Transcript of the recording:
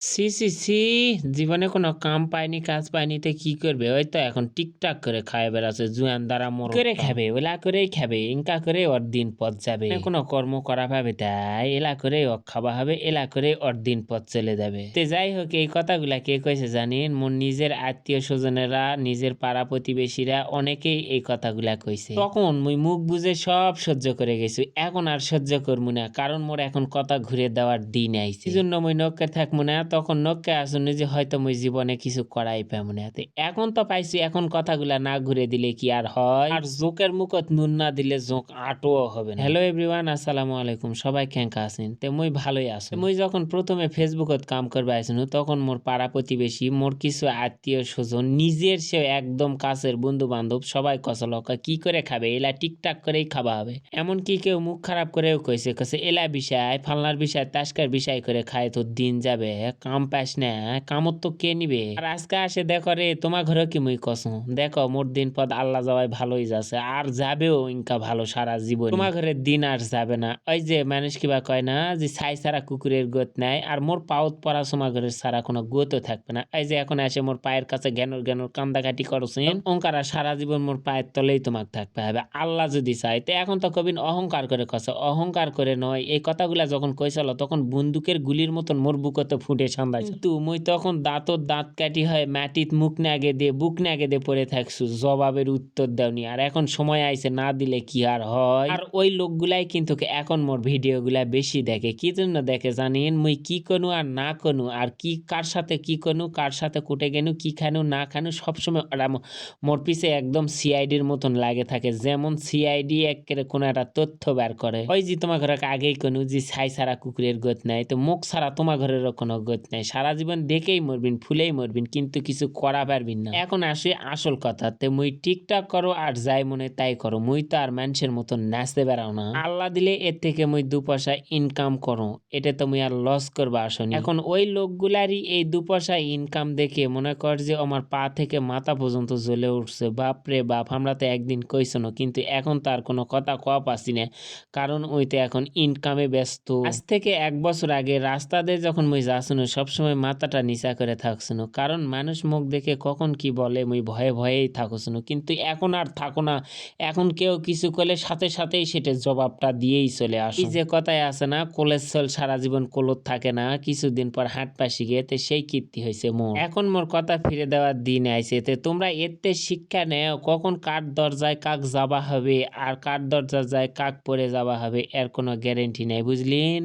ছি, ছি, ছি! জীবনে কোনো কাম পায়নি, কাজ পায়নি তে কি করবে? ওই তো এখন টিকটাক করে খায় বেড়াচ্ছে জুয়ানদারা মোরগ। করে খাবে, ওলা করেই খাবে, ইনকা করে ওর দিন পথ যাবে। কোনো কর্ম করা পাবে তাই এলা করে ও খাওয়া হবে, এলা করে ওর দিন পথ চলে যাবে। তে যাই হোক এই কথাগুলা কে কইছে জানেন? মোর নিজের আত্মীয় স্বজনেরা, নিজের পাড়া প্রতিবেশীরা অনেকেই এই কথাগুলা কইছে। তখন মুই মুখ বুজে সব সহ্য করে গেছি। এখন আর সহ্য করবো না, কারণ মোর এখন কথা ঘুরে দেওয়ার দিন আইছে। এই জন্য মুই নক্কে থাকবো না, তখন নক্কে আসুন যে হয়তো মুই জীবনে কিছু করাই পাবো না। তো এখন তো পাইছি, এখন কথাগুলা না ঘুরে দিলে কি আর হয়? আর জোকের মুখত নুন না দিলে জোক আটোও হবে না। হ্যালো এভরিওয়ান, আসসালামু আলাইকুম। সবাই কেঙ্কা আছেন? তে মুই ভালোই আছি। মুই যখন প্রথমে ফেসবুকত কাম করবে আইছিনু, তখন মোর পাড়া প্রতিবেশী, মোর কিছু আত্মীয় স্বজন, নিজের সে একদম কাছের বন্ধু বান্ধব সবাই কসল কি করে খাবে, এলা টিকটাক করেই খাওয়া হবে। এমনকি কেউ মুখ খারাপ করেও কইছে এলা বিষয় ফালনার বিষয় তাস্কার বিষয় করে খায় তোর দিন যাবে, কাম পাস না, কামত তো কে নিবে? আর আজকে আসে দেখো রে, তোমার ঘরে কি মুই কসম, দেখো মোর দিন পদ আল্লাহ যাওয়াই ভালোই যাচ্ছে, আর যাবেও ইনকা ভালো সারা জীবন। তোমার ঘরের দিন আর যাবে না। ওই যে মানুষ কিবা কয় না যে ছাই ছাড়া কুকুরের গোত নাই, আর মোর পাউত পরা তোমার ঘরের সারা কোনো গোতও থাকবে না। এই যে এখন এসে মোর পায়ের কাছে জ্ঞানর জ্ঞানর কান্দাকাটি করছেন, ওঙ্কারা সারা জীবন মোর পায়ের তলেই তোমাকে থাকতে হবে আল্লাহ যদি চায়। তো এখন তো কবিন অহংকার করে কছে, অহংকার করে নয়। এই কথাগুলা যখন কইছিল তখন বন্দুকের গুলির মতন মোর বুকতে ফুটে সান্দাইছে। কিন্তু মুই তখন দাঁতর দাঁত কাটি হয় মাটিত মুখ নাগে দিয়ে বুক নাগে দিয়ে পড়ে থাকছু, জবাবের উত্তর দেওনি। আর এখন সময় আইছে, না দিলে কি আর হয়? আর ওই লোকগুলাই কিন্তু এখন মোর ভিডিওগুলা বেশি দেখে। কি জন্য দেখে জানেন? মুই কি কনু আর না কনু, আর কি কার সাথে কি কনু, কার সাথে কুটে গেনু, কি খানু না খানু, সবসময় ওরা মোর পিছে একদম সিআইডির মতন লাগে থাকে। যেমন সিআইডি একেবারে কোনো একটা তথ্য বের করে। ওই যে তোমার ঘরে আগেই কনু যে ছাই ছাড়া কুকুরের গোত নাই, তো মুখ ছাড়া তোমার ঘরেরও কোনো গোত নাই। সারা জীবন দেখেই মরবিন, ফুলেই মরবিন, কিন্তু কিছু করা পারবিন না। এখন আসে আসল কথা। তে মুই টিকটক করো আর যাই মনে তাই করো, মুই তো আর মানুষের মতন নাচতে বেড়াও না। আল্লাহ দিলে এর থেকে মুই 2 পয়সা ইনকাম করো, এটা তো মুই আর লস করবা আসনি। এখন ওই লোকগুলারই এই 2 পয়সা ইনকাম দেখে মনে কর যে আমার পা থেকে মাথা পর্যন্ত জ্বলে উঠছে। বাপ রে বাপ, আমরা তো একদিন কইছনো, কিন্তু এখন তার কোনো কথা কওয়া পাচ্ছি না, কারণ ওই তো এখন ইনকামে ব্যস্ত। আজ থেকে 1 বছর আগে রাস্তা দিয়ে যখন মুই যাচ্ছিনু, সবসময় মাথাটা নিচা করে থাকছিনু, কারণ মানুষ মুখ দেখে কখন কি বলে মুই ভয়ে ভয়েই থাকছিনু। কিন্তু এখন আর থাকো না। এখন কেউ কিছু করলে সাথে সাথেই সেটা জবাবটা দিয়েই চলে আসে। এই যে কথায় আছে না, কোলের ছল সারা জীবন কোলত থাকে না, কিছুদিন পর হাট পা শিখে, তে সেই কীর্তি হয়েছে মোর। এখন মোর কথা ফিরে দেওয়ার দিন আইছে। তে তোমরা এতে শিক্ষা নেও, কখন কার দরজায় কাক যাবা হবে, আর কার দরজা যায় কাক পরে যাওয়া হবে, এর কোনো গ্যারেন্টি নাই, বুঝলিন?